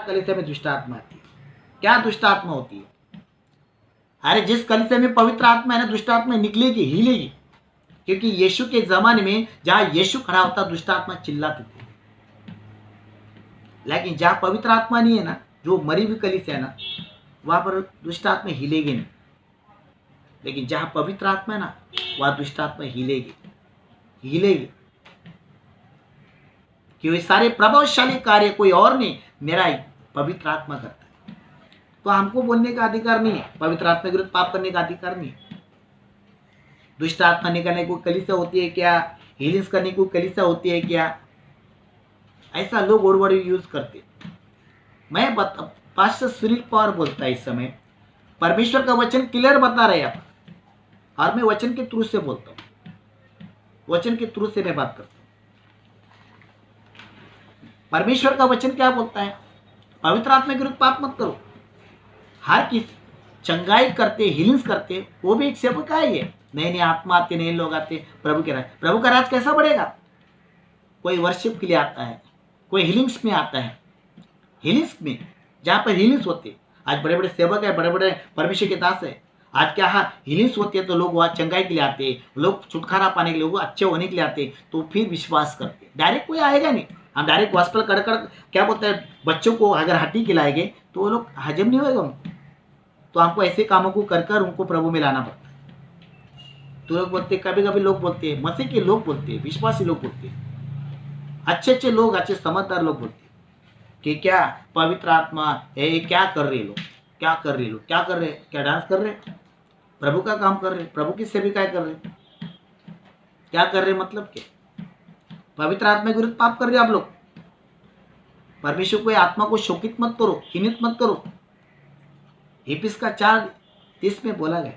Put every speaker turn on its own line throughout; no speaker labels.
कलीसिया में दुष्ट आत्मा आती है? क्या दुष्ट आत्मा होती है? अरे जिस कलीसिया में पवित्र आत्मा है ना, दुष्ट आत्मा निकलेगी, हिलेगी। क्योंकि यीशु के जमाने में जहां यीशु खड़ा होता दुष्ट आत्मा चिल्लाते थे। लेकिन जहां पवित्र आत्मा नहीं है ना, जो मरी हुई कलीसिया है ना, वहां पर दुष्ट आत्मा हिलेगी नहीं। लेकिन जहां पवित्र आत्मा है ना, वहां दुष्ट आत्मा हिलेगी, हिलेगी। क्योंकि सारे प्रभावशाली कार्य कोई और नहीं, मेरा ही पवित्र आत्मा करता है। तो हमको बोलने का अधिकार नहीं है, पवित्र आत्मा के विरुद्ध पाप करने का अधिकार नहीं है। दुष्ट आत्मा निकालने को कलीसिया होती है क्या? हीलिंग्स करने को कलीसिया होती है क्या? ऐसा लोग वर्ड यूज करते। मैं पास्टर सुनील पवार बोलता है इस समय, परमेश्वर का वचन क्लियर बता रहे आप, और मैं वचन के थ्रू से बोलता हूँ, वचन के थ्रू से मैं बात करता हूँ। परमेश्वर का वचन क्या बोलता है? पवित्र आत्मा के विरुद्ध पाप मत करो। हर किस चंगाई करते, हीलिंग्स करते, वो भी एक सेवक ही है। नए नए आत्मा आते, नए लोग आते, प्रभु के राज। प्रभु का राज कैसा बढ़ेगा? कोई वर्शिप के लिए आता है, कोई हीलिंग्स में आता है। हीलिंग्स में जहाँ पर हीलिंग्स होते, आज बड़े बड़े सेवक है, बड़े बड़े परमेश्वर के दास है, आज क्या हीलिंग्स होती है तो लोग वहाँ चंगाई के लिए आते, लोग छुटकारा पाने के लिए, लोग अच्छे होने के लिए आते, तो फिर विश्वास करते। डायरेक्ट कोई आएगा नहीं। हम डायरेक्ट गॉस्पेल कर क्या बोलते हैं, बच्चों को अगर हड्डी खिलाएंगे तो वो लोग हजम नहीं होएगा उनको। तो हमको ऐसे कामों को कर कर उनको प्रभु में लाना पड़ता है। तो लोग बोलते, कभी कभी लोग बोलते हैं, मसीह के लोग बोलते हैं, विश्वासी लोग बोलते हैं, अच्छे अच्छे लोग, अच्छे समझदार लोग बोलते हैं कि क्या पवित्र आत्मा है, क्या कर रहे लोग, क्या कर रहे लोग, क्या कर रहे, क्या डांस कर रहे, प्रभु का काम कर रहे, प्रभु की सेविकाएं कर रहे, क्या कर रहे, मतलब क्या? पवित्र आत्मा के विरुद्ध पाप कर रहे आप लोग। परमेश्वर को आत्मा को शोकित मत करो, हीनित मत करो। इफिस का 4:30 में बोला गया,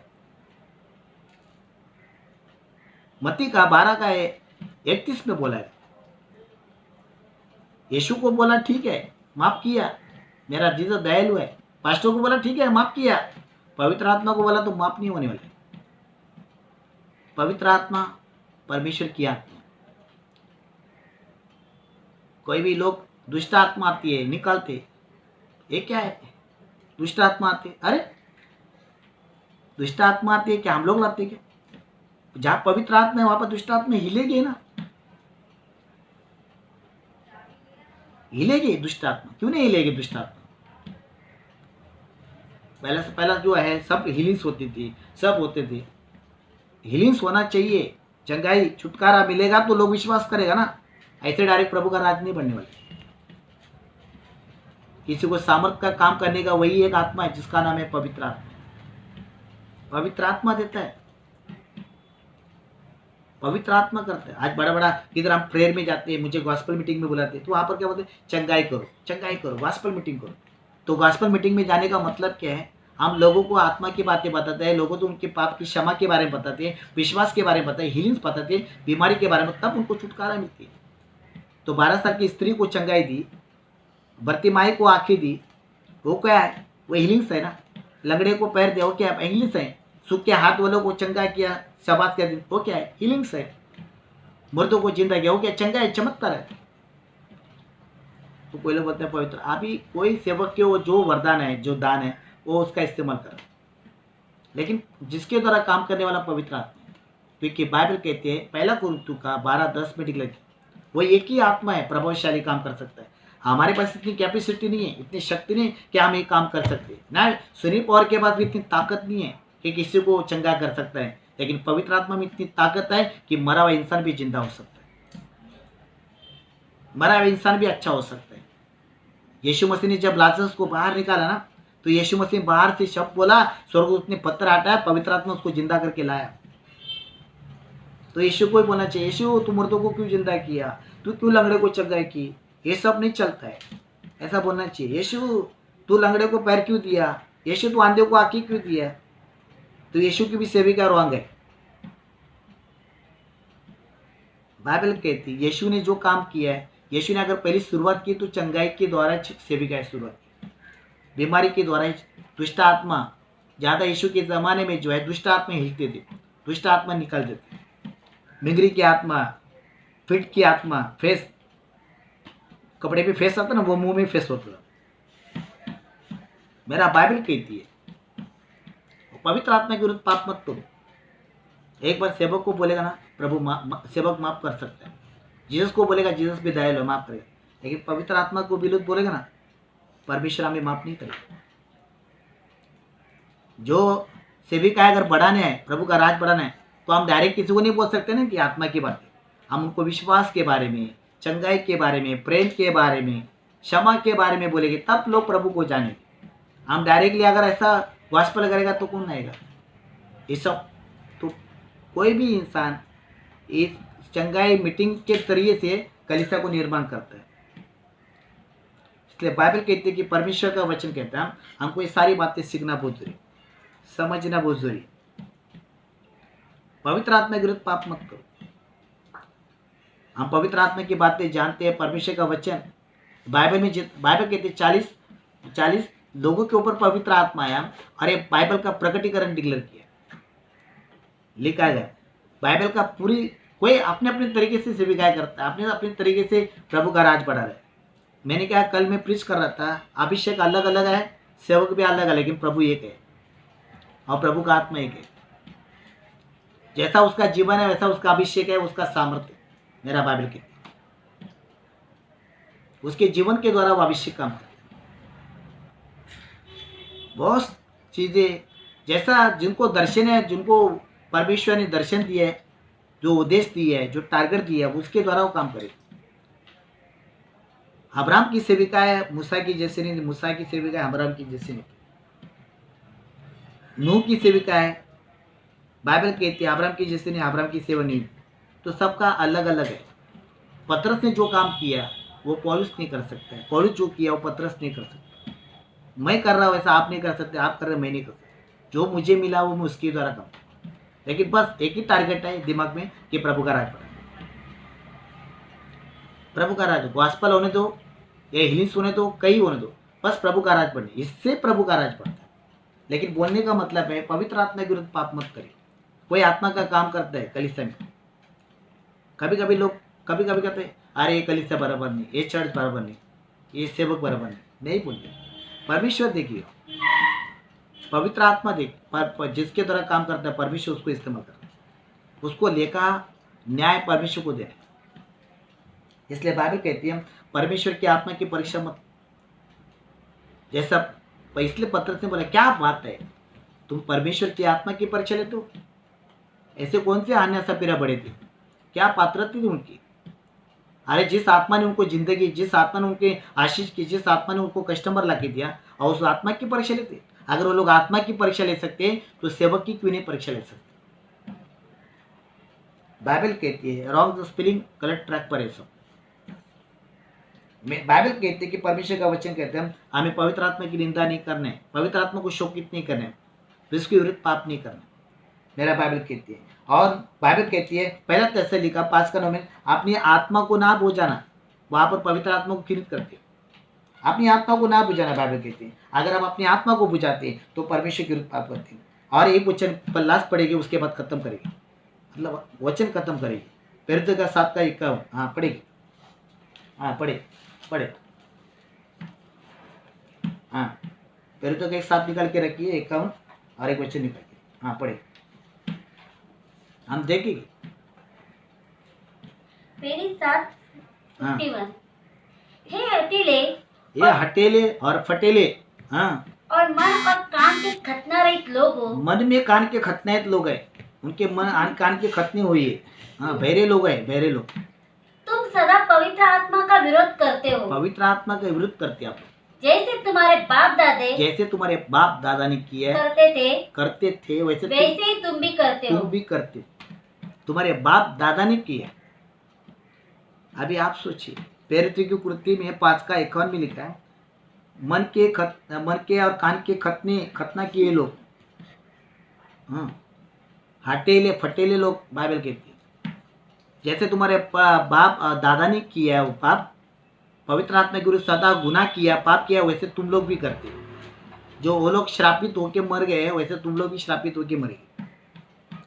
मत्ती का 12 का 31 में बोला गया। यीशु को बोला ठीक है, माफ किया, मेरा जीसस दयालु है। पास्टर को बोला ठीक है, माफ किया। पवित्र आत्मा को बोला तो माफ नहीं होने वाले। पवित्र आत्मा परमेश्वर की आत्मा। कोई भी लोग दुष्ट आत्मा आती है निकालते, ये क्या है? दुष्ट आत्मा आती है, अरे दुष्ट आत्मा आती है क्या हम लोग लाते क्या? जहां पवित्र आत्मा है वहां पर दुष्ट आत्मा हिलेगी ना, हिलेगी दुष्ट आत्मा। क्यों नहीं हिलेगी दुष्ट आत्मा? पहले से पहला जो है सब हीलिंग्स होती थी, सब होते थे। हीलिंग्स होना चाहिए, चंगाई छुटकारा मिलेगा तो लोग विश्वास करेगा ना। ऐसे डायरेक्ट प्रभु का राज नहीं बनने वाले। किसी को सामर्थ का काम करने का वही एक आत्मा है जिसका नाम है पवित्र आत्मा। पवित्र आत्मा देता है, पवित्र आत्मा करता है। आज बड़ा बड़ा किधर हम प्रेयर में जाते हैं, मुझे गॉस्पेल मीटिंग में बुलाते हैं, तो वहां पर क्या बोलते हैं, चंगाई करो, चंगाई करो, गॉस्पेल मीटिंग करो। तो गॉस्पेल मीटिंग में जाने का मतलब क्या है? हम लोगों को आत्मा की बातें बताते हैं, लोगों को उनके पाप की क्षमा के बारे में बताते हैं, विश्वास के बारे में बताते हैं, हीलिंग्स बताते हैं, बीमारी के बारे में, तब उनको छुटकारा मिलती है। तो 12 साल की स्त्री को चंगाई दी, बर्तिमाई को आंखें दी, वो क्या है? वो हीलिंग्स है ना। लंगड़े को पैर दिया, वो क्या है? हीलिंग्स है। सूखे हाथ वालों को चंगा किया, शबात किया, वो क्या है? हीलिंग्स है। मुर्दों को जिंदा किया, वो क्या? चंगा है, चमत्कार है। तो कोई लोग बोलते हैं पवित्र, अभी कोई सेवक के वो जो वरदान है, जो दान है, वो उसका इस्तेमाल कर, लेकिन जिसके द्वारा काम करने वाला पवित्र आत्मा है। क्योंकि बाइबल कहते हैं 1 कुरिन्थियों का 12:10 में डिक्लेयर किया, वो एक ही आत्मा है, प्रभावशाली काम कर सकता है। हमारे पास इतनी कैपेसिटी नहीं है, इतनी शक्ति नहीं कि हम ये काम कर सकते हैं ना। सुनील पवार के पास भी इतनी ताकत नहीं है कि किसी को चंगा कर सकता है, लेकिन पवित्र आत्मा में इतनी ताकत है कि मरा हुआ इंसान भी जिंदा हो सकता है, मरा हुआ इंसान भी अच्छा हो सकता है। यीशु मसीह ने जब लाजरस को बाहर निकाला ना, तो यीशु मसीह बाहर से शब्द बोला, स्वर्गदूत ने पत्थर हटाया, पवित्र आत्मा उसको जिंदा करके लाया। तो यीशु को ही बोलना चाहिए, यीशु तू मुर्दों को क्यों जिंदा किया, तू क्यों लंगड़े को चंगाई की? ये सब नहीं चलता है, ऐसा बोलना चाहिए। यीशु तू लंगड़े को पैर क्यों दिया? यीशु तू आंधे को आंखें क्यों दिया? तो यीशु की भी सेविका रोंग है। बाइबल कहती है यीशु ने जो काम किया है, यीशु ने अगर पहली शुरुआत की तो चंगाई के द्वारा सेविका शुरुआत की, बीमारी के द्वारा। दुष्ट आत्मा ज़्यादा यीशु के ज़माने में जो है दुष्ट आत्मा हिलते थे, दुष्ट आत्मा निकल देते। मिंगरी की आत्मा, फिट की आत्मा, फेस, कपड़े पे फेस आता ना, वो मुंह में फेस होता था। मेरा बाइबल कहती है पवित्र आत्मा के विरुद्ध पाप मत करो। एक बार सेवक को बोलेगा ना प्रभु सेवक माफ कर सकता है, जीसस को बोलेगा जीसस भी दयालु माफ करेगा, लेकिन पवित्र आत्मा को विरुद्ध बोलेगा ना परमेश्वर हमें माफ नहीं करेगा। जो सेविका अगर बढ़ाने है, प्रभु का राज बढ़ाना है, तो हम डायरेक्ट किसी को नहीं बोल सकते ना कि आत्मा की बातें। हम उनको विश्वास के बारे में, चंगाई के बारे में, प्रेम के बारे में, क्षमा के बारे में बोलेंगे, तब लोग प्रभु को जानेंगे। हम डायरेक्टली अगर ऐसा गॉस्पेल करेगा तो कौन आएगा? ये सब तो कोई भी इंसान इस चंगाई मीटिंग के जरिए से कलीसिया को निर्माण करता है। इसलिए बाइबल कहती है कि परमेश्वर का वचन कहता है हमको ये सारी बातें सीखना बहुत जरूरी, समझना बहुत जरूरी। पवित्र आत्मा के विरुद्ध पाप मत करो। हम पवित्र आत्मा की बातें जानते हैं, परमेश्वर का वचन बाइबल में बाइबल कहते हैं 40 लोगों के ऊपर पवित्र आत्मा आया और ये बाइबल का प्रकटीकरण डिक्लेयर किया, लिखा गया। बाइबल का पूरी कोई अपने अपने तरीके से स्वीकार करता है, अपने अपने तरीके से प्रभु का राज बढ़ा रहा है। मैंने कहा कल मैं प्रीच कर रहा था, अभिषेक अलग अलग है, सेवक भी अलग है, लेकिन प्रभु एक है और प्रभु का आत्मा एक है। जैसा उसका जीवन है वैसा उसका अभिषेक है, उसका सामर्थ्य। मेरा बाइबल के उसके जीवन के द्वारा वो अभिषेक काम करता है। बहुत चीजें जैसा जिनको दर्शन है, जिनको परमेश्वर ने दर्शन दिया है, जो उद्देश्य दिया है, जो टारगेट दिया है, उसके द्वारा वो काम करे। अब्राहम की सेविका है, मूसा की जैसे नहीं, मूसा की सेविका है, अब्राहम की जैसे नहीं। नूह की सेविका है, बाइबल कहती है अब्राहम की जैसे नहीं, अब्राहम की सेवा नहीं। तो सबका अलग अलग है। पतरस ने जो काम किया वो पौलुस नहीं कर सकता है, पौलुस जो किया वो पतरस नहीं कर सकता। मैं कर रहा हूँ वैसा आप नहीं कर सकते, आप कर रहे मैं नहीं कर सकता। जो मुझे मिला वो मैं उसके द्वारा करूँ, लेकिन बस एक ही टारगेट है दिमाग में कि प्रभु का राज बढ़े, प्रभु का राज। गॉस्पेल होने दो या हीलिंग्स होने दो, कई होने दो, बस प्रभु का राज बढ़े, इससे प्रभु का राज बढ़ता है। लेकिन बोलने का मतलब है पवित्र आत्मा के विरुद्ध पाप मत करिए। कोई आत्मा का काम करता है कलीसिया में, कभी कभी लोग कभी कहते हैं अरे ये कलीसिया बराबर नहीं, ये चर्च बराबर नहीं, ये सेवक बराबर नहीं बोलते। परमेश्वर देखिए, पवित्र आत्मा देख जिसके द्वारा काम करता है परमेश्वर उसको इस्तेमाल करता है, उसको लेकर न्याय परमेश्वर को देना। इसलिए बाइबल कहती है परमेश्वर की आत्मा की परीक्षा मत। जैसा इसलिए पतरस ने बोला क्या बात है, तुम परमेश्वर की आत्मा की परीक्षा लेते हो? ऐसे कौन से आन्या सपीरा बड़े थे, क्या पात्रता थी उनकी? अरे जिस आत्मा ने उनको जिंदगी, जिस आत्मा ने उनके आशीष की, जिस आत्मा ने उनको कस्टमर ला के दिया, और उस आत्मा की परीक्षा लेते। अगर वो लोग आत्मा की परीक्षा ले सकते तो सेवक की क्यों नहीं परीक्षा ले सकते? बाइबल कहती है रॉन्ग स्पेलिंग गलत ट्रैक पर है सब। बाइबल कहती है कि परमेश्वर का वचन कहते हैं हमें पवित्र आत्मा की निंदा नहीं करने, पवित्र आत्मा को शोकित नहीं करने, इसके विरुद्ध पाप नहीं करना। मेरा बाइबल कहती है। और बाइबल कहती है पहला थिस्सलुनीका 5:9 में अपनी आत्मा को ना बुझाना। वहां पर पवित्र आत्मा को खिरित करते हैं, अपनी आत्मा को ना बुझाना। बाइबल कहती है अगर आप अपनी आत्मा को बुझाते हैं तो परमेश्वर के विरुद्ध पाप करते हैं। और एक वचन पर लास्ट पड़ेगी, उसके बाद खत्म करेगी, मतलब वचन खत्म करेगी। पेरुत का 7:51। हाँ पढ़ेगी, हाँ पढ़े हाँ पेरुत का एक 7 निकाल के रखिए, 51 और एक वचन निकाल के, हाँ पढ़े, हम देखेंगे।
पेरी 7:51। हे
हटेले और फटेले, हाँ,
और मन और कान के खतना रहित लोगों,
मन में कान के खतना रहित लोग है, उनके मन कान के खतने हुई है। हाँ बहरे लोग है, बहरे लोग।
तुम सदा पवित्र आत्मा का विरोध करते हो,
पवित्र आत्मा का विरोध करते आप,
जैसे तुम्हारे बाप दादा ने
किया करते थे वैसे
ही तुम भी करते हो।
तुम्हारे बाप दादा ने किया। अभी आप सोचिए, पेरुत की कृति में 5:51 में लिखा है मन के और कान के खतना किए लोग, हाँ, हटेले फटेले लोग। बाइबल कहती है जैसे तुम्हारे बाप दादा ने किया वो पाप, पवित्र आत्मा के विरुद्ध सदा गुनाह किया, पाप किया, वैसे तुम लोग भी करते हो। जो वो लोग श्रापित होके मर गए वैसे तुम लोग भी श्रापित होके मरेंगे।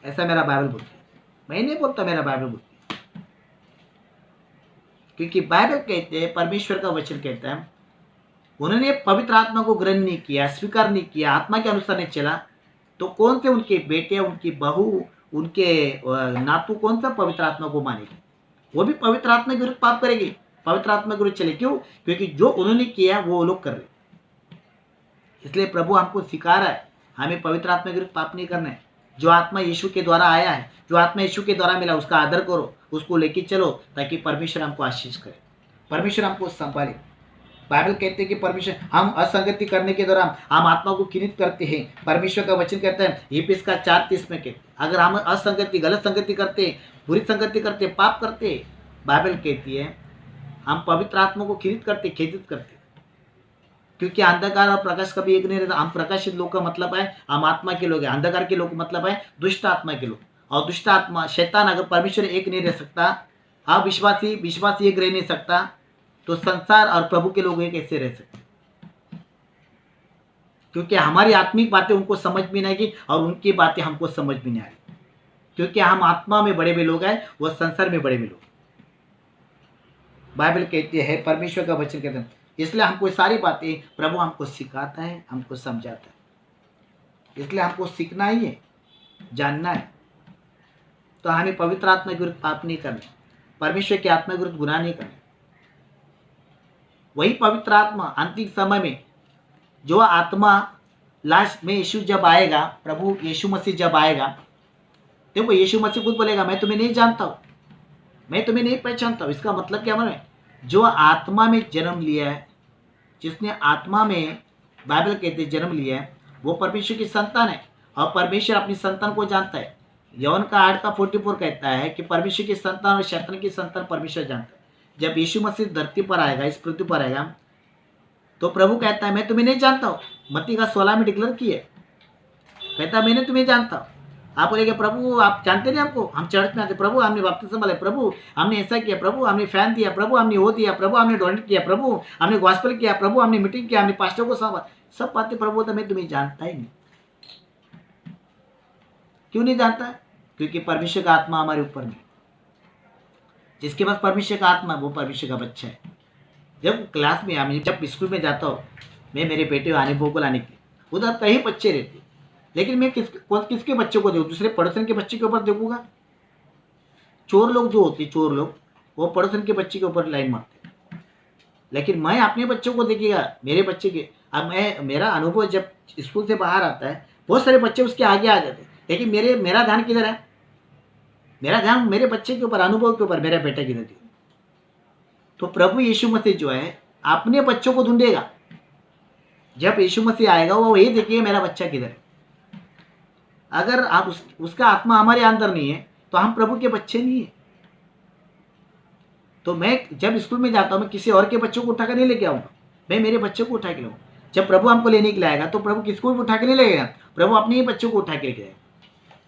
ऐसा मेरा बाइबल बोलता है, मैं नहीं बोलता, मेरा बाइबल बोलता है। क्योंकि बाइबल कहते हैं, परमेश्वर का वचन कहता है उन्होंने पवित्र आत्मा को ग्रहण नहीं किया, स्वीकार नहीं किया, आत्मा के अनुसार नहीं चला, तो कौन से उनके बेटे, उनकी बहू, उनके नातू कौन सा पवित्र आत्मा को मानेगी? वो भी पवित्र आत्मा के विरुद्ध पाप करेगी, पवित्र आत्मा के विरुद्ध चले। क्यों? क्योंकि जो उन्होंने किया वो लोग कर रहे। इसलिए प्रभु हमको सिखा रहा है, हमें पवित्र आत्मा के विरुद्ध पाप नहीं करना है। जो आत्मा यीशु के द्वारा आया है, जो आत्मा यीशु के द्वारा मिला, उसका आदर करो, उसको लेके चलो, ताकि परमेश्वर हमको आशीष करे, परमेश्वर हमको संभाले। बाइबल कहते हैं कि परमेश्वर, हम असंगति करने के दौरान हम आत्मा को किनित करते हैं। परमेश्वर का वचन कहता है इफिसियों का 4:30 में कहते, अगर हम असंगति, गलत संगति करते, बुरी संगति करते, पाप करते, बाइबल कहती है हम पवित्र आत्मा को किनित करते, खेदित करते। क्योंकि अंधकार और प्रकाश कभी एक नहीं रहता। हम प्रकाशित लोग का मतलब है हम आत्मा के लोग हैं, अंधकार के लोग मतलब है दुष्ट आत्मा के लोग। और दुष्ट आत्मा, शैतान, अगर परमेश्वर एक नहीं रह सकता, अविश्वासी विश्वासी एक रह नहीं सकता, तो संसार और प्रभु के लोग एक कैसे रह सकते? क्योंकि हमारी आत्मिक बातें उनको समझ भी नहीं आएगी और उनकी बातें हमको समझ भी नहीं आएगी। क्योंकि हम आत्मा में बड़े हुए लोग हैं, वो संसार में बड़े हुए लोग। बाइबल कहती है, परमेश्वर का वचन कहते हैं, इसलिए हमको सारी बातें प्रभु हमको सिखाता है, हमको समझाता है। इसलिए हमको सीखना ही है, जानना है। तो हमें पवित्र आत्मा के विरुद्ध पाप नहीं करना, परमेश्वर की आत्मा के विरुद्ध गुनाह नहीं करना। वही पवित्र आत्मा अंतिम समय में, जो आत्मा लास्ट में यीशु जब आएगा, प्रभु यीशु मसीह जब आएगा, देखो यीशु मसीह खुद बोलेगा मैं तुम्हें नहीं जानता हूँ, मैं तुम्हें नहीं पहचानता हूँ। इसका मतलब क्या है? जो आत्मा में जन्म लिया है, जिसने आत्मा में, बाइबल कहते जन्म लिया है, वो परमेश्वर की संतान है। और परमेश्वर अपनी संतान को जानता है। यौन का 8:44 कहता है कि परमेश्वर की संतान और शैतान की संतान परमेश्वर जानता है। जब यीशु मसीह धरती पर आएगा, इस पृथ्वी पर आएगा, तो प्रभु कहता है मैं तुम्हें नहीं जानता हूँ। मत्ती का 16 में डिक्लेयर किया, कहता है मैंने तुम्हें जानता हूँ। आप बोलेंगे प्रभु आप जानते नहीं हमको, हम चर्च में आते, प्रभु हमने बपतिस्मा लिया, प्रभु हमने ऐसा किया, प्रभु हमने फैन दिया, प्रभु हमने वो दिया, प्रभु हमने डोनेट किया, प्रभु हमने गॉस्पेल किया, प्रभु हमने मीटिंग किया, हमने पास्टर को सब बातें प्रभु, तो मैं तुम्हें जानता ही नहीं। क्यों नहीं जानता? क्योंकि परमेश्वर का आत्मा हमारे ऊपर नहीं। जिसके पास परमेश्वर का आत्मा, वो परमेश्वर का बच्चा है। जब क्लास में, मैं जब स्कूल में जाता हूँ, मैं मेरे बेटे आने को लाने के, उधर कई बच्चे रहते, लेकिन मैं किसके बच्चों को देखूँ? दूसरे पड़ोसन के बच्चे के ऊपर देखूंगा। चोर लोग जो होते, चोर लोग, वो पड़ोसन के बच्चे के ऊपर लाइन मारते। लेकिन मैं अपने बच्चों को देखिएगा, मेरे बच्चे के, अब मेरा अनुभव जब स्कूल से बाहर आता है, बहुत सारे बच्चे उसके आगे आ जाते, लेकिन मेरा ध्यान किधर है? मेरा ध्यान मेरे बच्चे के ऊपर, अनुभव के ऊपर, मेरा बेटा किधर है? तो प्रभु यीशु मसीह जो है अपने बच्चों को ढूंढेगा। जब यीशु मसीह आएगा, वो वही देखिए मेरा बच्चा किधर है। अगर आप उसका आत्मा हमारे अंदर नहीं है, तो हम प्रभु के बच्चे नहीं है। तो मैं जब स्कूल में जाता हूँ, मैं किसी और के बच्चों को उठाकर नहीं लेके आऊँगा, मैं मेरे बच्चों को उठा के लाऊंगा। जब प्रभु हमको लेने के लिए आएगा, तो प्रभु किसको भी उठा के नहीं लगेगा, प्रभु अपने ही बच्चों को उठा के लेके जाएगा।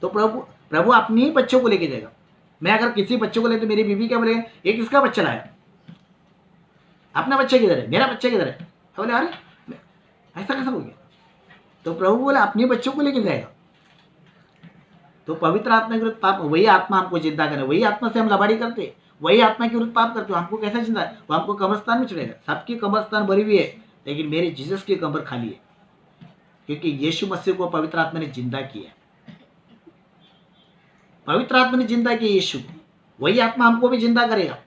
तो प्रभु अपने ही बच्चों को लेके जाएगा। मैं अगर किसी बच्चों को ले, तो मेरी बीवी क्या बोलेगा, ये किसका बच्चा लाया? अपना बच्चा किधर है? मेरा बच्चा किधर है? बोले अरे ऐसा कैसा हो गया? तो प्रभु बोले अपने बच्चों को लेके जाएगा। तो पवित्र आत्मा के विरुद्ध पाप, वही आत्मा हमको जिंदा करे, वही आत्मा से हम लबाड़ी करते, वही आत्मा के विरुद्ध पाप करते, हमको कैसा जिंदा है? वो हमको कब्रस्तान में चढ़ेगा। सबकी कब्रस्तान भरी हुई है, लेकिन मेरे जीसस की कब्र खाली है, क्योंकि यीशु मसीह को पवित्र आत्मा ने जिंदा किया। पवित्र आत्मा ने जिंदा किया यीशु को, वही आत्मा हमको भी जिंदा करेगा।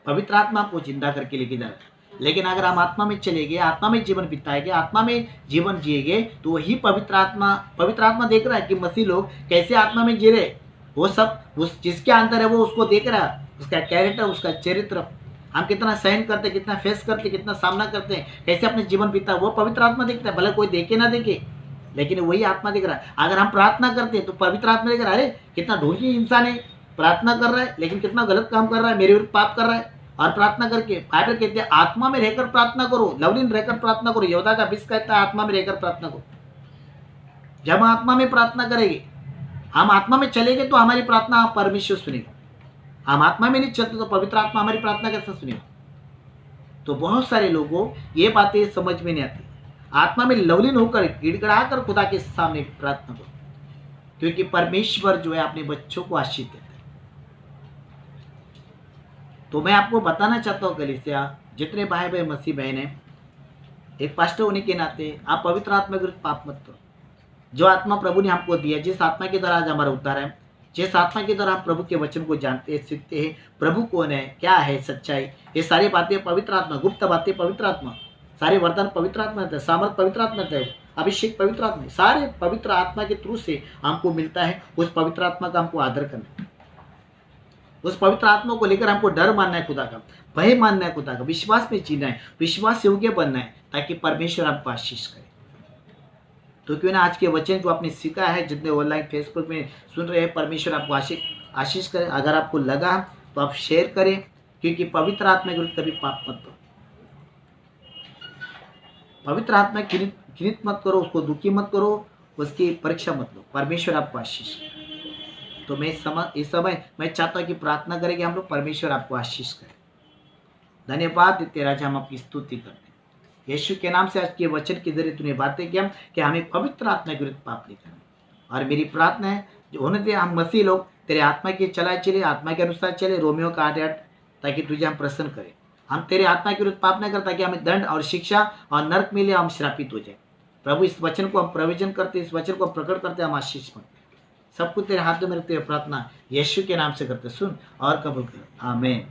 पवित्र आत्मा हमको जिंदा करके लेके जाएगा। लेकिन अगर हम आत्मा में चले गए, आत्मा में जीवन बिताएंगे, आत्मा में जीवन जिएंगे, तो वही पवित्र आत्मा देख रहा है कि मसीह लोग कैसे आत्मा में जी रहे। वो सब उस जिसके अंदर है वो उसको देख रहा है, उसका कैरेक्टर, उसका चरित्र, हम कितना सहन करते, कितना फेस करते, कितना सामना करते हैं, कैसे अपने जीवन बीता, वो पवित्र आत्मा देखता है। भले कोई देखे ना देखे, लेकिन वही आत्मा देख रहा है। अगर हम प्रार्थना करते हैं, तो पवित्र आत्मा देख रहा है, अरे कितना ढोंगी इंसान है, प्रार्थना कर रहा है लेकिन कितना गलत काम कर रहा है, मेरे विरुद्ध पाप कर रहा है। और प्रार्थना करके, बाइबल कहते हैं आत्मा में रहकर प्रार्थना करो, लवलीन रहकर प्रार्थना करो। यहूदा का 20 कहता है आत्मा में रहकर प्रार्थना करो। जब हम आत्मा में प्रार्थना करेंगे, हम आत्मा में चलेंगे, तो हमारी प्रार्थना परमेश्वर सुनेगा। हम आत्मा में नहीं चलते, तो पवित्र आत्मा हमारी प्रार्थना कैसे सुनेगा? तो बहुत सारे लोगों ये बातें समझ में नहीं आती। आत्मा में लवलीन होकर, गिड़गड़ा कर खुदा के सामने प्रार्थना करो, क्योंकि परमेश्वर जो है अपने बच्चों को आशीष देता है। तो मैं आपको बताना चाहता हूँ कलीसिया, जितने भाई बहन मसीह बहन हैं, एक पास्टर होने के नाते आप पवित्र आत्मा के विरुद्ध पाप मत करो। जो आत्मा प्रभु ने हमको दिया, जिस आत्मा के द्वारा आज हमारा उद्धार है, जिस आत्मा के द्वारा हम प्रभु के वचन को जानते हैं, सीखते हैं, प्रभु कौन है, क्या है सच्चाई, ये सारी बातें पवित्र आत्मा, गुप्त बातें पवित्र आत्मा, सारे वरदान पवित्र आत्मा है, सामर्थ पवित्र आत्मा है, अभिषेक पवित्र आत्मा, सारे पवित्र आत्मा के थ्रू से हमको मिलता है। उस पवित्र आत्मा का हमको आदर करना है, उस पवित्र आत्मा को लेकर हमको डर मानना है खुदा का, भय मानना है खुदा का, विश्वास में जीना है, विश्वास योग्य बनना है, ताकि परमेश्वर आपको आशीष करे। तो क्यों ना आज के वचन जो आपने सीखा है, जितने ऑनलाइन फेसबुक में सुन रहे हैं, परमेश्वर आपको आशीष करे। अगर आपको लगा तो आप शेयर करें, क्योंकि पवित्र आत्मा के विरुद्ध कभी पाप मत करो। पवित्र आत्मा घृणित मत करो, उसको दुखी मत करो, उसकी परीक्षा मत लो। परमेश्वर आपको आशीष करे। तो मैं इस समय मैं चाहता हूँ कि प्रार्थना करें कि हम लोग परमेश्वर आपको आशीष करें। धन्यवाद तेरा, हम आपकी स्तुति करते हैं यीशु के नाम से। आज के वचन के जरिए तूने बातें किया कि हमें पवित्र आत्मा के विरुद्ध पाप नहीं करना। और मेरी प्रार्थना है जो होने दे हम मसीह लोग तेरे आत्मा के चले, आत्मा के अनुसार चले, रोमियो का 8:8, ताकि तुझे हम प्रसन्न करें। हम तेरे आत्मा के विरुद्ध पाप नहीं करते, ताकि हमें दंड और शिक्षा और नरक मिले, हम श्रापित हो जाए। प्रभु इस वचन को हम प्रवचन करते, इस वचन को प्रकट करते, हम आशीष पाते। सब कुछ तेरे हाथ में रखते हुए प्रार्थना यीशु के नाम से करते, सुन और कबूल कर, आमीन।